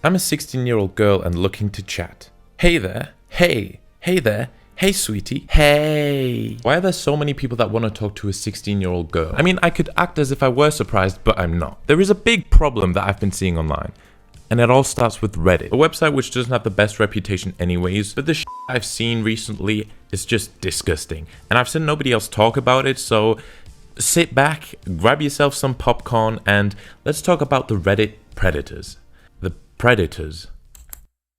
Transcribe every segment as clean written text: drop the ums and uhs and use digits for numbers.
I'm a 16-year-old girl and looking to chat. Hey there. Hey. Hey there. Hey sweetie. Hey. Why are there so many people that want to talk to a 16-year-old girl? I mean, I could act as if I were surprised, but I'm not. There is a big problem that I've been seeing online. And it all starts with Reddit, a website which doesn't have the best reputation anyways, but the shit I've seen recently is just disgusting. And I've seen nobody else talk about it, so sit back, grab yourself some popcorn, and let's talk about the Reddit predators. The predators.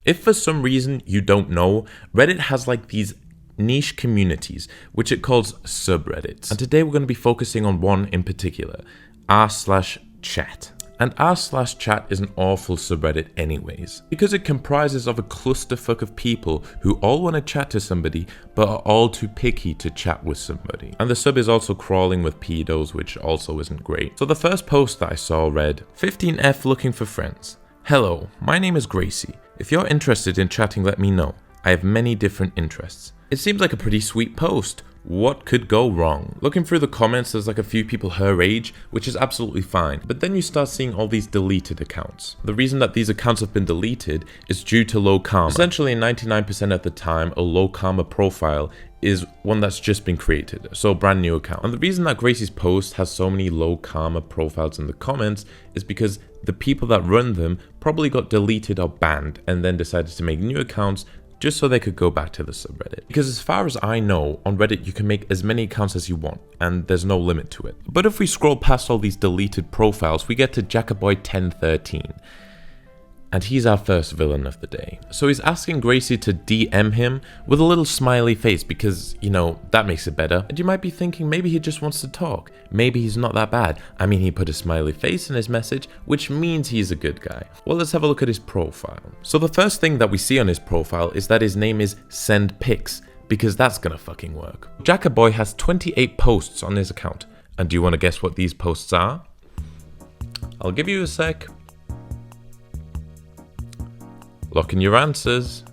If for some reason you don't know, Reddit has like these niche communities, which it calls subreddits. And today we're going to be focusing on one in particular, r/chat. And r/chat is an awful subreddit anyways, because it comprises of a clusterfuck of people who all want to chat to somebody, but are all too picky to chat with somebody. And the sub is also crawling with pedos, which also isn't great. So the first post that I saw read, 15F looking for friends. Hello, my name is Gracie. If you're interested in chatting, let me know. I have many different interests. It seems like a pretty sweet post. What could go wrong? Looking through the comments, there's like a few people her age, which is absolutely fine. But then you start seeing all these deleted accounts. The reason that these accounts have been deleted is due to low karma. Essentially, 99% of the time, a low karma profile is one that's just been created, so a brand new account. And the reason that Gracie's post has so many low karma profiles in the comments is because the people that run them probably got deleted or banned and then decided to make new accounts just so they could go back to the subreddit. Because as far as I know, on Reddit you can make as many accounts as you want, and there's no limit to it. But if we scroll past all these deleted profiles, we get to Jackaboy1013. And he's our first villain of the day. So he's asking Gracie to DM him with a little smiley face because, you know, that makes it better. And you might be thinking maybe he just wants to talk. Maybe he's not that bad. I mean, he put a smiley face in his message, which means he's a good guy. Well, let's have a look at his profile. So the first thing that we see on his profile is that his name is Send Pics, because that's gonna fucking work. Jackaboy has 28 posts on his account. And do you want to guess what these posts are? I'll give you a sec. Lock in your answers.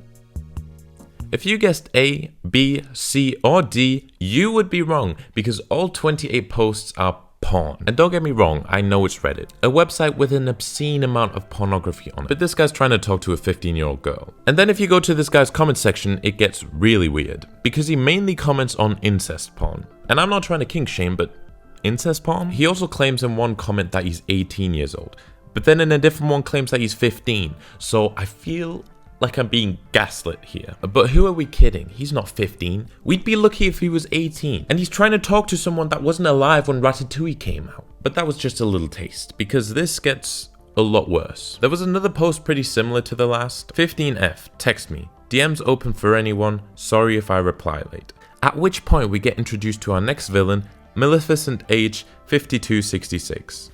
If you guessed A, B, C, or D, you would be wrong because all 28 posts are porn. And don't get me wrong, I know it's Reddit, a website with an obscene amount of pornography on it. But this guy's trying to talk to a 15-year-old girl. And then if you go to this guy's comment section, it gets really weird because he mainly comments on incest porn. And I'm not trying to kink shame, but incest porn? He also claims in one comment that he's 18 years old. But then in a different one claims that he's 15, so I feel like I'm being gaslit here. But who are we kidding? He's not 15. We'd be lucky if he was 18. And he's trying to talk to someone that wasn't alive when Ratatouille came out. But that was just a little taste, because this gets a lot worse. There was another post pretty similar to the last. 15F, text me. DMs open for anyone, sorry if I reply late. At which point we get introduced to our next villain, Maleficent age 5266.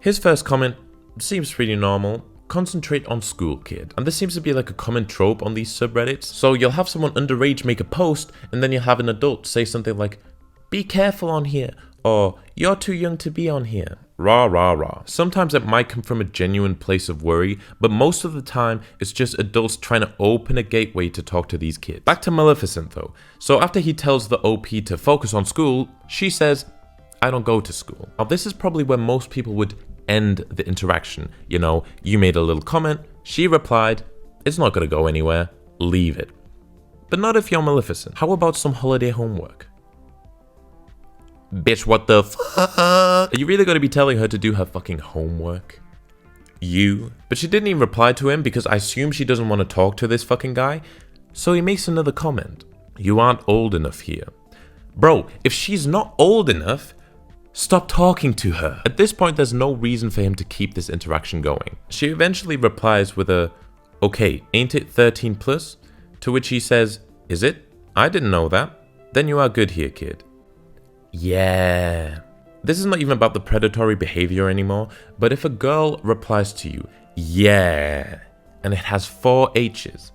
His first comment seems pretty normal. Concentrate on school, kid. And this seems to be like a common trope on these subreddits. So you'll have someone underage make a post, and then you'll have an adult say something like, be careful on here, or you're too young to be on here. Rah, rah, rah. Sometimes it might come from a genuine place of worry, but most of the time, it's just adults trying to open a gateway to talk to these kids. Back to Maleficent though. So after he tells the OP to focus on school, she says, I don't go to school. Now this is probably where most people would end the interaction. You know, you made a little comment, she replied, it's not gonna go anywhere, leave it. But not if you're Maleficent. How about some holiday homework? Bitch, what the fuck? Are you really gonna be telling her to do her fucking homework? You? But she didn't even reply to him because I assume she doesn't want to talk to this fucking guy. So he makes another comment. You aren't old enough here. Bro, if she's not old enough, stop talking to her. At this point, there's no reason for him to keep this interaction going. She eventually replies with a, okay, ain't it 13 plus? To which he says, is it? I didn't know that. Then you are good here, kid. Yeah. This is not even about the predatory behavior anymore, but if a girl replies to you, yeah, and it has 4 H's,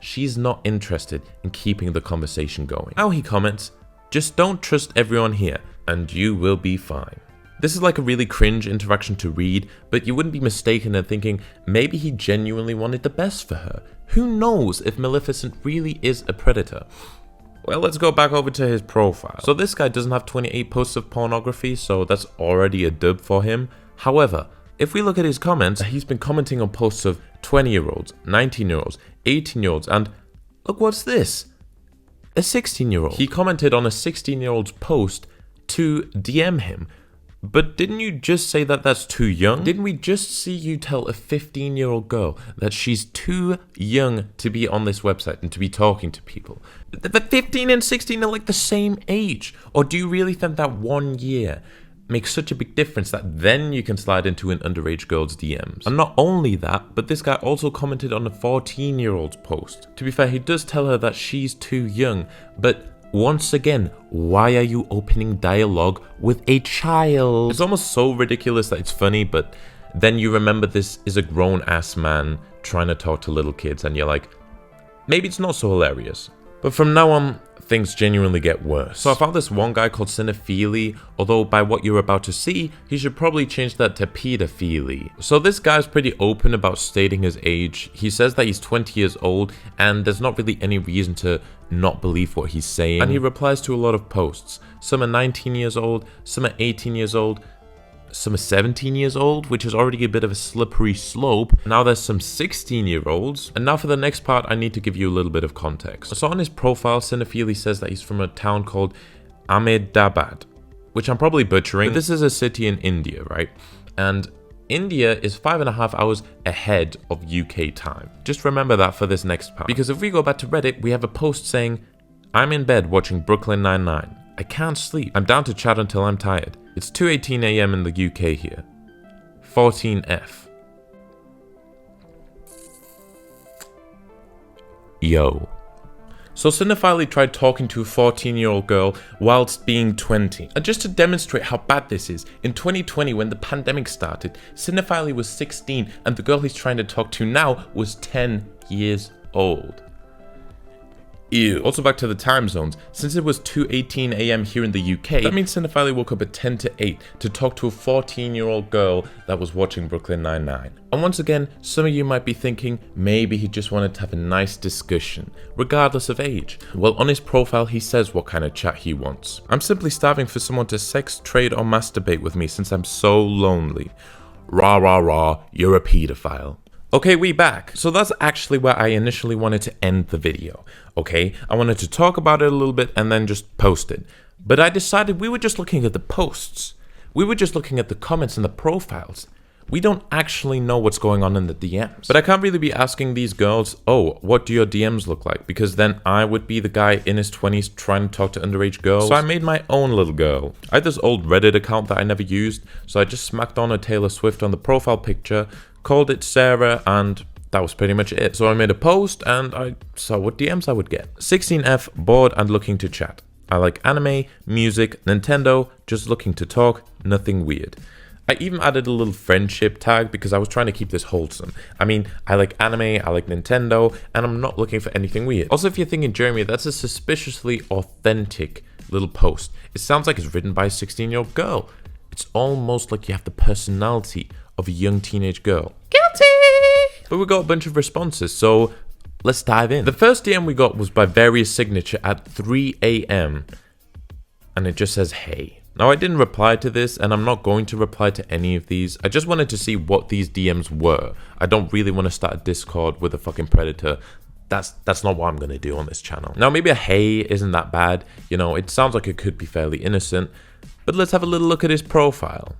she's not interested in keeping the conversation going. Now he comments, just don't trust everyone here, and you will be fine. This is like a really cringe interaction to read, but you wouldn't be mistaken in thinking maybe he genuinely wanted the best for her. Who knows if Maleficent really is a predator? Well, let's go back over to his profile. So this guy doesn't have 28 posts of pornography, so that's already a dub for him. However, if we look at his comments, he's been commenting on posts of 20-year-olds, 19-year-olds, 18-year-olds, and look, what's this? A 16-year-old. He commented on a 16-year-old's post to DM him. But didn't you just say that that's too young? Didn't we just see you tell a 15-year-old girl that she's too young to be on this website and to be talking to people? But 15 and 16 are like the same age. Or do you really think that 1 year makes such a big difference that then you can slide into an underage girl's DMs? And not only that, but this guy also commented on a 14-year-old's post. To be fair, he does tell her that she's too young, but once again, why are you opening dialogue with a child? It's almost so ridiculous that it's funny, but then you remember this is a grown-ass man trying to talk to little kids, and you're like, maybe it's not so hilarious. But from now on, things genuinely get worse. So I found this one guy called Cinephili, although by what you're about to see, he should probably change that to pedophily. So this guy's pretty open about stating his age. He says that he's 20 years old, and there's not really any reason to not believe what he's saying. And he replies to a lot of posts. Some are 19 years old, some are 18 years old, some are 17 years old, which is already a bit of a slippery slope. Now there's some 16-year-olds. And now for the next part, I need to give you a little bit of context. So on his profile, Cinephili says that he's from a town called Ahmedabad, which I'm probably butchering. But this is a city in India, right? And India is 5.5 hours ahead of UK time. Just remember that for this next part. Because if we go back to Reddit, we have a post saying, I'm in bed watching Brooklyn Nine-Nine. I can't sleep. I'm down to chat until I'm tired. It's 2:18 AM in the UK here. 14F. Yo. So Cinephili tried talking to a 14-year-old girl whilst being 20. And just to demonstrate how bad this is, in 2020 when the pandemic started, Cinephili was 16 and the girl he's trying to talk to now was 10 years old. Ew. Also back to the time zones, since it was 2:18 AM here in the UK, that means Cinephili woke up at 10 to 8 to talk to a 14-year-old girl that was watching Brooklyn Nine-Nine. And once again, some of you might be thinking, maybe he just wanted to have a nice discussion, regardless of age. Well, on his profile, he says what kind of chat he wants. I'm simply starving for someone to sex, trade, or masturbate with me since I'm so lonely. Rah, rah, rah, you're a pedophile. Okay, we back. So that's actually where I initially wanted to end the video, okay? I wanted to talk about it a little bit and then just post it. But I decided we were just looking at the posts. We were just looking at the comments and the profiles. We don't actually know what's going on in the DMs. But I can't really be asking these girls, oh, what do your DMs look like? Because then I would be the guy in his 20s trying to talk to underage girls. So I made my own little girl. I had this old Reddit account that I never used, so I just smacked on a Taylor Swift on the profile picture, called it Sarah, and that was pretty much it. So I made a post and I saw what DMs I would get. 16F, bored and looking to chat. I like anime, music, Nintendo, just looking to talk, nothing weird. I even added a little friendship tag because I was trying to keep this wholesome. I mean, I like anime, I like Nintendo, and I'm not looking for anything weird. Also, if you're thinking, Jeremy, that's a suspiciously authentic little post. It sounds like it's written by a 16-year-old girl. It's almost like you have the personality of a young teenage girl. Guilty! But we got a bunch of responses, so let's dive in. The first DM we got was by Various Signature at 3 AM, and it just says, hey. Now, I didn't reply to this, and I'm not going to reply to any of these. I just wanted to see what these DMs were. I don't really want to start a Discord with a fucking predator. That's not what I'm going to do on this channel. Now, maybe a hey isn't that bad. You know, it sounds like it could be fairly innocent. But let's have a little look at his profile.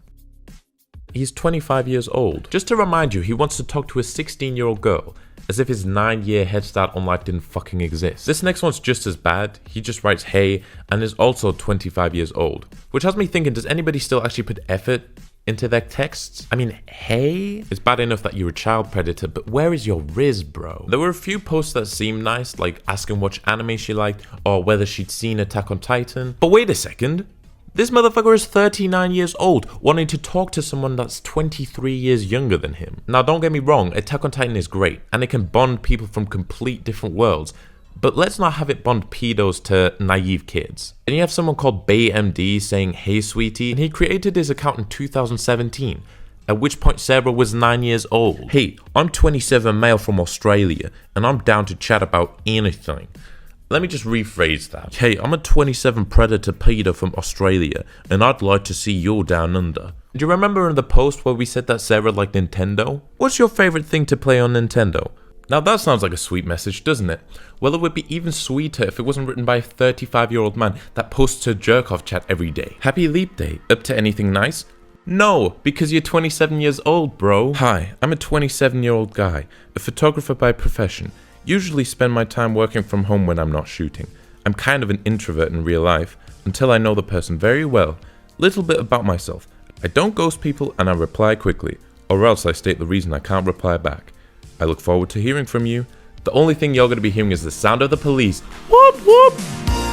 He's 25 years old. Just to remind you, he wants to talk to a 16-year-old girl, as if his 9-year head start on life didn't fucking exist. This next one's just as bad. He just writes hey and is also 25 years old, which has me thinking, does anybody still actually put effort into their texts? I mean, hey? It's bad enough that you're a child predator, but where is your riz, bro? There were a few posts that seemed nice, like asking what anime she liked or whether she'd seen Attack on Titan. But wait a second. This motherfucker is 39 years old, wanting to talk to someone that's 23 years younger than him. Now, don't get me wrong, Attack on Titan is great, and it can bond people from complete different worlds, but let's not have it bond pedos to naive kids. And you have someone called BayMD saying, hey sweetie, and he created his account in 2017, at which point Sarah was 9 years old. Hey, I'm 27 male from Australia, and I'm down to chat about anything. Let me just rephrase that. Hey, I'm a 27 predator pedo from Australia, and I'd like to see you down under. Do you remember in the post where we said that Sarah liked Nintendo? What's your favorite thing to play on Nintendo? Now that sounds like a sweet message, doesn't it? Well, it would be even sweeter if it wasn't written by a 35-year-old man that posts a jerk-off chat every day. Happy leap day. Up to anything nice? No, because you're 27 years old, bro. Hi, I'm a 27-year-old guy, a photographer by profession. Usually spend my time working from home when I'm not shooting. I'm kind of an introvert in real life, until I know the person very well. Little bit about myself. I don't ghost people and I reply quickly, or else I state the reason I can't reply back. I look forward to hearing from you. The only thing you're going to be hearing is the sound of the police. Whoop whoop!